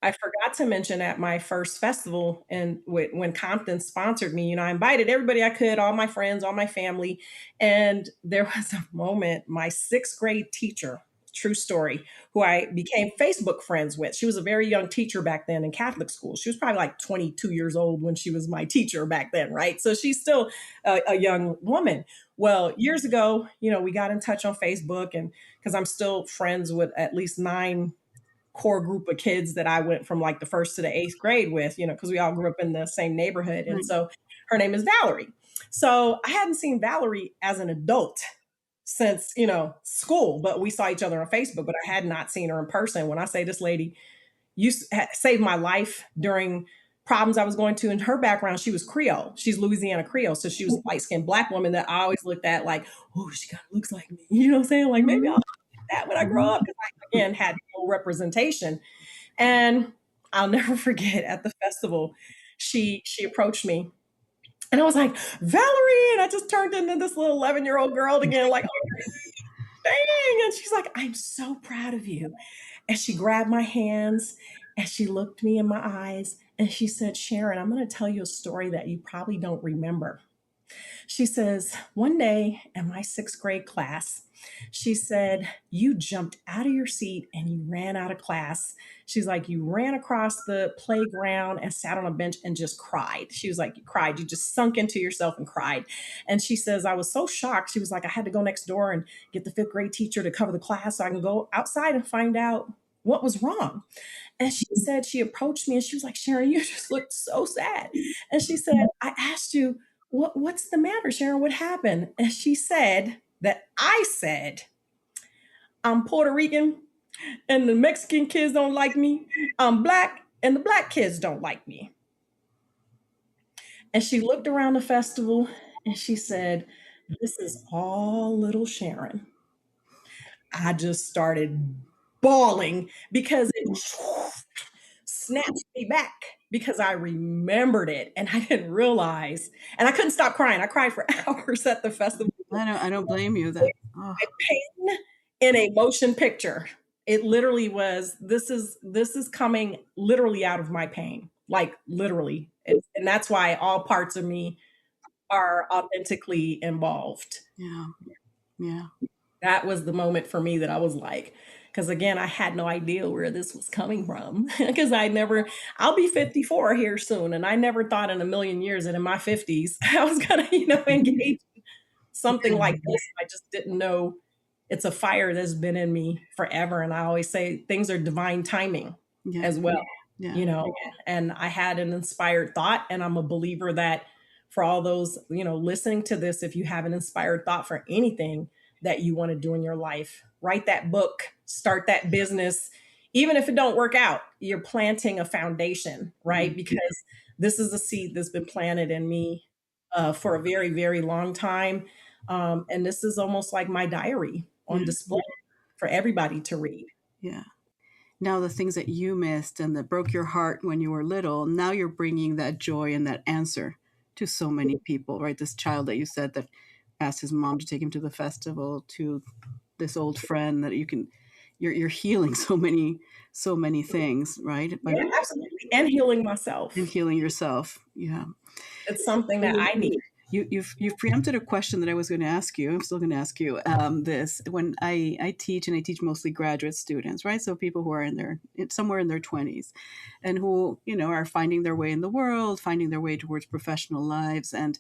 I forgot to mention at my first festival and when Compton sponsored me, I invited everybody I could, all my friends, all my family. And there was a moment, my sixth grade teacher, true story, who I became Facebook friends with. She was a very young teacher back then in Catholic school. She was probably like 22 years old when she was my teacher back then, right? So she's still a young woman. Well, years ago, we got in touch on Facebook, and because I'm still friends with at least 9 core group of kids that I went from like the first to the eighth grade with, because we all grew up in the same neighborhood. And Right. so her name is Valerie. So I hadn't seen Valerie as an adult since, school, but we saw each other on Facebook, but I had not seen her in person. When I say this lady saved my life during problems I was going to, in her background, she was Creole. She's Louisiana Creole. So she was a light skinned Black woman that I always looked at like, oh, she kind of looks like me. You know what I'm saying? Like maybe I'll Mhm. do that when I grow Mhm. up. Because I, again, had no representation. And I'll never forget at the festival, she approached me and I was like, Valerie. And I just turned into this little 11-year-old girl again, like, oh, dang. And she's like, I'm so proud of you. And she grabbed my hands and she looked me in my eyes and she said, Sharon, I'm going to tell you a story that you probably don't remember. She says, one day in my sixth grade class, she said, you jumped out of your seat and you ran out of class. She's like, you ran across the playground and sat on a bench and just cried. She was like, you cried. You just sunk into yourself and cried. And she says, I was so shocked. She was like, I had to go next door and get the fifth grade teacher to cover the class so I can go outside and find out what was wrong. And she said, she approached me and she was like, Sharon, you just looked so sad. And she said, I asked you, what's the matter, Sharon? What happened? And she said that I said, I'm Puerto Rican and the Mexican kids don't like me. I'm Black and the Black kids don't like me. And she looked around the festival and she said, this is all little Sharon. I just started bawling because it snatched me back because I remembered it and I didn't realize, and I couldn't stop crying. I cried for hours at the festival. I don't blame you that. Oh, My pain in a motion picture. It literally was. This is coming literally out of my pain, like literally, and that's why all parts of me are authentically involved. yeah. Yeah. That was the moment for me that I was like, because again, I had no idea where this was coming from. Because I'll be 54 here soon. And I never thought in a million years that in my 50s, I was going to, engage in something like this. I just didn't know it's a fire that's been in me forever. And I always say things are divine timing Yeah. as well, Yeah. and I had an inspired thought. And I'm a believer that for all those, listening to this, if you have an inspired thought for anything, that you want to do in your life, write that book, start that business. Even if it don't work out, you're planting a foundation, right? Because this is a seed that's been planted in me for a very, very long time. And this is almost like my diary on display for everybody to read. Yeah. Now the things that you missed and that broke your heart when you were little, now you're bringing that joy and that answer to so many people, right? This child that you said that asked his mom to take him to the festival, to this old friend that you're healing so many things, right? Yeah, absolutely. And healing myself. And healing yourself. Yeah. It's something that I need. You've preempted a question that I was going to ask you. I'm still going to ask you this. When I teach, and I teach mostly graduate students, right? So people who are somewhere in their 20s, and who are finding their way in the world, finding their way towards professional lives, and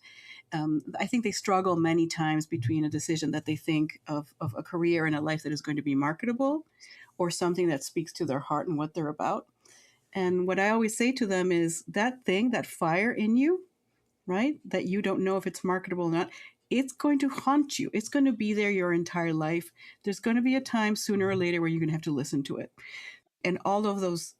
I think they struggle many times between a decision that they think of a career and a life that is going to be marketable, or something that speaks to their heart and what they're about. And what I always say to them is that thing, that fire in you, right? That you don't know if it's marketable or not. It's going to haunt you. It's going to be there your entire life. There's going to be a time sooner or later where you're going to have to listen to it. And all of those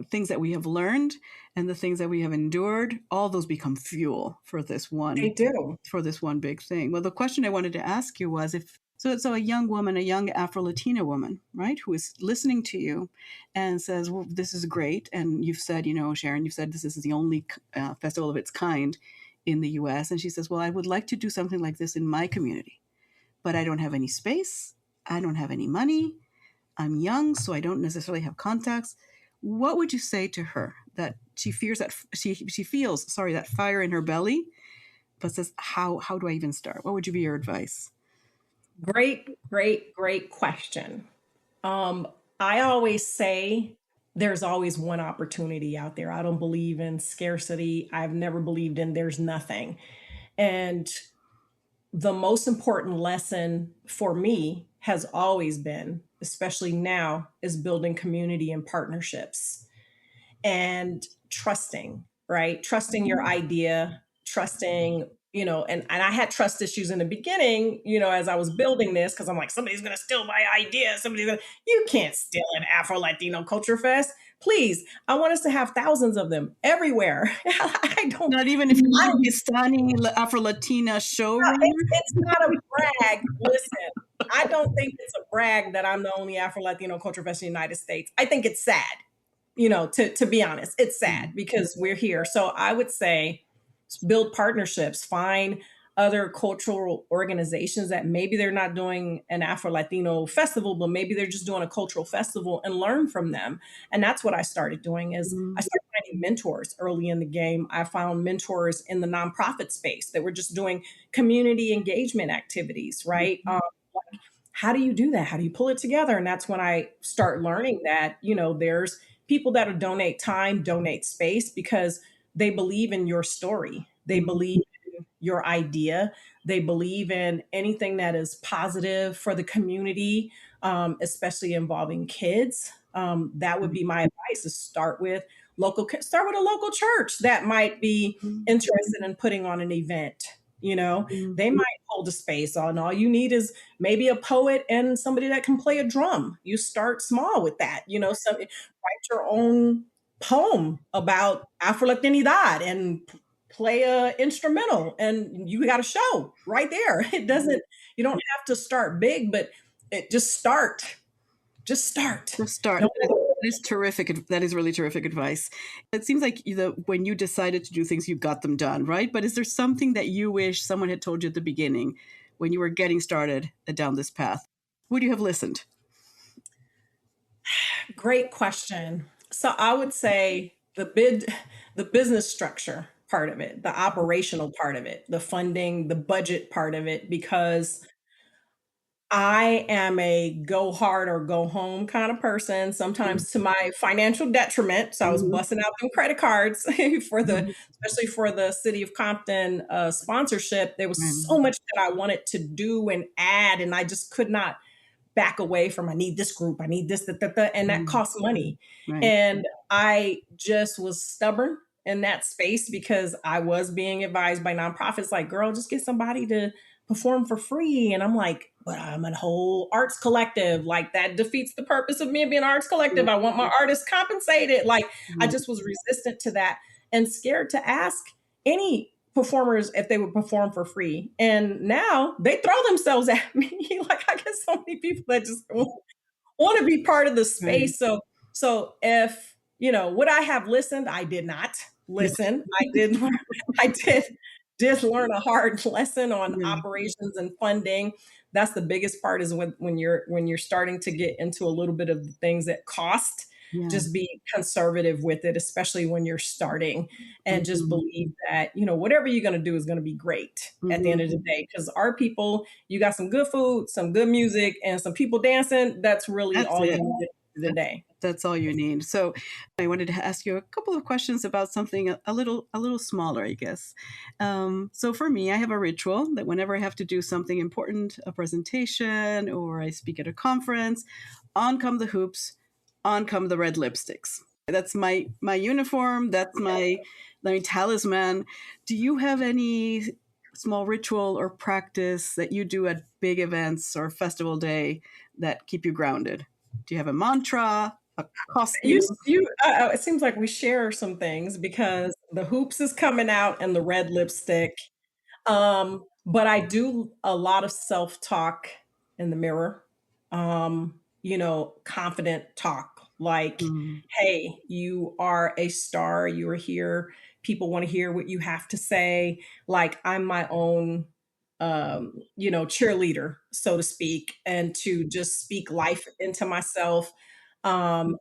things that we have learned and the things that we have endured, all those become fuel for this one. They do. For this one big thing. Well, the question I wanted to ask you was so a young woman, a young Afro-Latina woman, right, who is listening to you and says, well, this is great. And you've said, Sharon, you've said this is the only festival of its kind in the U.S. And she says, well, I would like to do something like this in my community, but I don't have any space. I don't have any money. I'm young, so I don't necessarily have contacts. What would you say to her that she feels that fire in her belly, but says, how do I even start? What would be your advice? Great, great, great question. I always say there's always one opportunity out there. I don't believe in scarcity. I've never believed in there's nothing. And the most important lesson for me has always been, especially now, is building community and partnerships and trusting, right? Trusting your idea, trusting, and I had trust issues in the beginning, as I was building this, because I'm like, somebody's going to steal my idea. You can't steal an Afro-Latino Culture Fest. Please, I want us to have thousands of them everywhere. I don't. Not even if you want a Pakistani Afro-Latina showroom. It's not a brag. Listen, I don't think it's a brag that I'm the only Afro-Latino Culture Fest in the United States. I think it's sad. To be honest, it's sad because we're here. So I would say build partnerships, find other cultural organizations that maybe they're not doing an Afro-Latino festival, but maybe they're just doing a cultural festival, and learn from them. And that's what I started doing I started finding mentors early in the game. I found mentors in the nonprofit space that were just doing community engagement activities, right? Like, how do you do that? How do you pull it together? And that's when I start learning that, there's people that'll donate time, donate space, because they believe in your story. They believe in your idea. They believe in anything that is positive for the community, especially involving kids. That would be my advice: is start with a local church that might be interested in putting on an event. They might hold a space on. All you need is maybe a poet and somebody that can play a drum. You start small with that. Write your own poem about Afro-Latinidad and play a instrumental, and you got a show right there. You don't have to start big, but just start. Just start. Just start. That is terrific. That is really terrific advice. It seems like when you decided to do things, you got them done, right? But is there something that you wish someone had told you at the beginning when you were getting started down this path? Would you have listened? Great question. So I would say the business structure part of it, the operational part of it, the funding, the budget part of it, because I am a go hard or go home kind of person, sometimes to my financial detriment. So I was busting out them credit cards especially for the City of Compton sponsorship. There was so much that I wanted to do and add, and I just could not back away from, I need this group, I need this, and that costs money. Right. And I just was stubborn in that space because I was being advised by nonprofits like, girl, just get somebody to perform for free. And I'm like, but I'm a whole arts collective. Like that defeats the purpose of me being an arts collective. I want my artists compensated. Like I Yeah. just was resistant to that and scared to ask any performers if they would perform for free. And now they throw themselves at me. Like I get so many people that just want to be part of the Right. space. So if would I have listened? I did not listen. I did learn, I did learn a hard lesson on Yeah. operations and funding. That's the biggest part is when you're starting to get into a little bit of the things that cost. Yeah. Just be conservative with it, especially when you're starting, and just Mhm. believe that whatever you're going to do is going to be great at the end Mhm. of the day. Because our people, you got some good food, some good music, and some people dancing. That's really That's all you it. need for the That's day. that's all you need. So I wanted to ask you a couple of questions about something a little smaller, I guess. So for me, I have a ritual that whenever I have to do something important, a presentation or I speak at a conference, on come the hoops, on come the red lipsticks. That's my uniform. That's my talisman. Do you have any small ritual or practice that you do at big events or festival day that keep you grounded? Do you have a mantra, a costume? It seems like we share some things because the hoops is coming out and the red lipstick. But I do a lot of self-talk in the mirror. Confident talk like, Mm, hey, you are a star, you are here. People want to hear what you have to say. Like I'm my own cheerleader, so to speak, and to just speak life into myself. Um,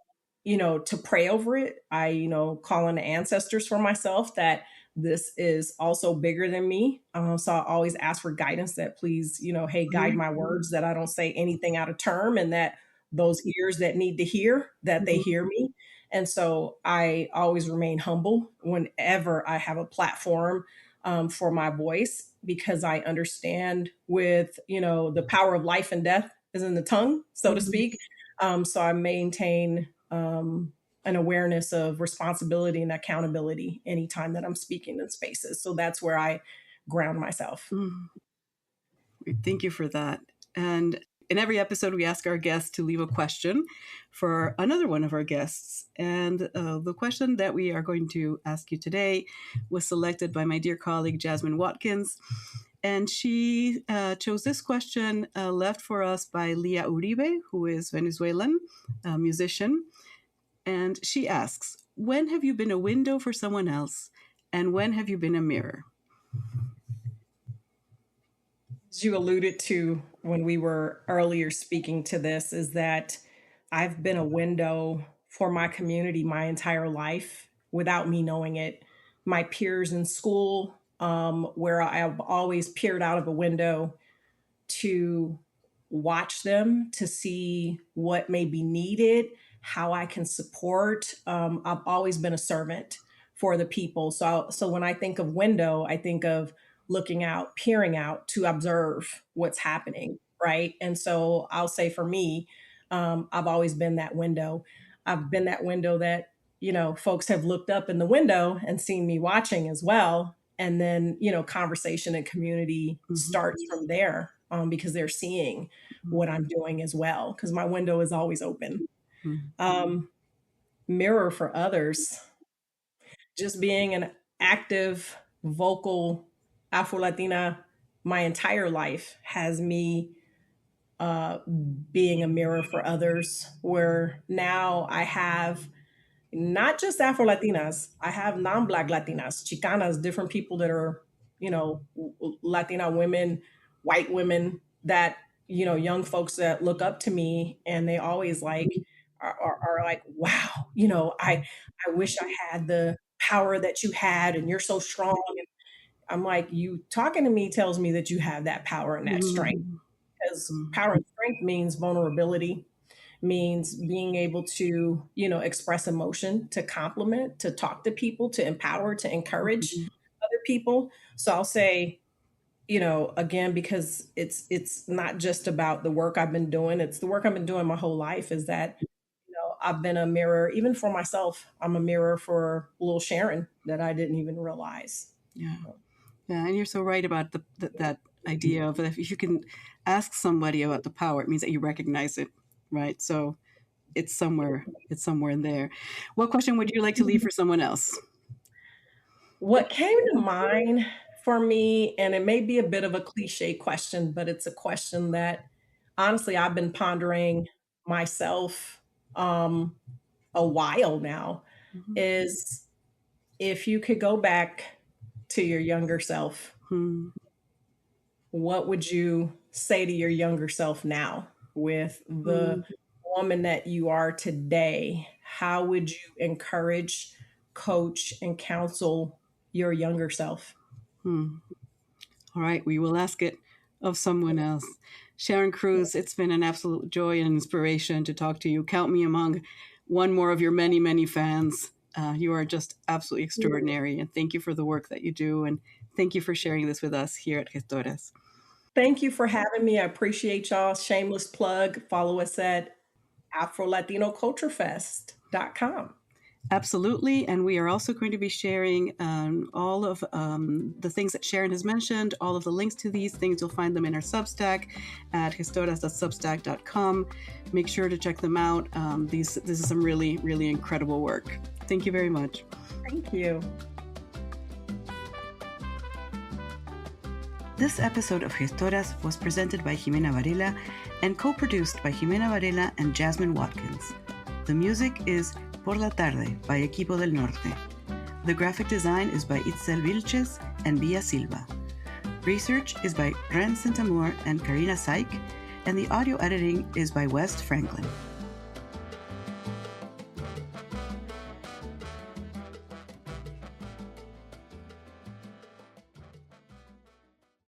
to pray over it. I, call on the ancestors for myself that this is also bigger than me. So I always ask for guidance that please, hey, guide mhm, my words, that I don't say anything out of term, and that those ears that need to hear, that they mhm, hear me. And so I always remain humble whenever I have a platform for my voice, because I understand with, the power of life and death is in the tongue, so to mhm, speak. So I maintain an awareness of responsibility and accountability anytime that I'm speaking in spaces. So that's where I ground myself. mhm. Thank you for that. And in every episode, we ask our guests to leave a question for another one of our guests. And the question that we are going to ask you today was selected by my dear colleague, Jasmine Watkins. And she chose this question left for us by Leah Uribe, who is Venezuelan, a musician. And she asks, when have you been a window for someone else? And when have you been a mirror? As you alluded to when we were earlier speaking to this, is that I've been a window for my community my entire life without me knowing it. My peers in school, where I've always peered out of a window to watch them, to see what may be needed, how I can support. I've always been a servant for the people. So when I think of window, I think of looking out, peering out to observe what's happening, right? And so I'll say for me, I've always been that window. I've been that window that folks have looked up in the window and seen me watching as well, and then conversation and community Mhm, starts from there, because they're seeing mhm, what I'm doing as well, because my window is always open. mhm, um, Mirror for others, just being an active vocal Afro-Latina my entire life has me being a mirror for others, where now I have not just Afro Latinas, I have non Black Latinas, Chicanas, different people that are, Latina women, white women that, young folks that look up to me, and they always like, are like, wow, I wish I had the power that you had, and you're so strong. And I'm like, you talking to me tells me that you have that power and that strength, mhm, because mhm, power and strength means vulnerability, means being able to, express emotion, to compliment, to talk to people, to empower, to encourage mhm, other people. So I'll say, again, because it's not just about the work I've been doing, it's the work I've been doing my whole life, is that, I've been a mirror, even for myself. I'm a mirror for little Sharon that I didn't even realize. yeah. Yeah, and you're so right about that idea of if you can ask somebody about the power, it means that you recognize it, right? So it's somewhere in there. What question would you like to leave for someone else? What came to mind for me, and it may be a bit of a cliche question, but it's a question that honestly I've been pondering myself a while now, Mhm. is if you could go back to your younger self, Hmm. what would you say to your younger self now with the Hmm. woman that you are today? How would you encourage, coach, and counsel your younger self? Hmm. All right, we will ask it of someone else. Sharon Cruz, it's been an absolute joy and inspiration to talk to you. Count me among one more of your many, many fans. You are just absolutely extraordinary, and thank you for the work that you do, and thank you for sharing this with us here at Gestoras. Thank you for having me. I appreciate y'all. Shameless plug. Follow us at AfroLatinoCultureFest.com. Absolutely. And we are also going to be sharing all of the things that Sharon has mentioned, all of the links to these things. You'll find them in our Substack at gestoras.substack.com. Make sure to check them out. This is some really, really incredible work. Thank you very much. Thank you. This episode of Gestoras was presented by Jimena Varela and co-produced by Jimena Varela and Jasmine Watkins. The music is Por la Tarde by Equipo del Norte. The graphic design is by Itzel Vilches and Villa Silva. Research is by Ren Santamur and Karina Saik, and the audio editing is by West Franklin.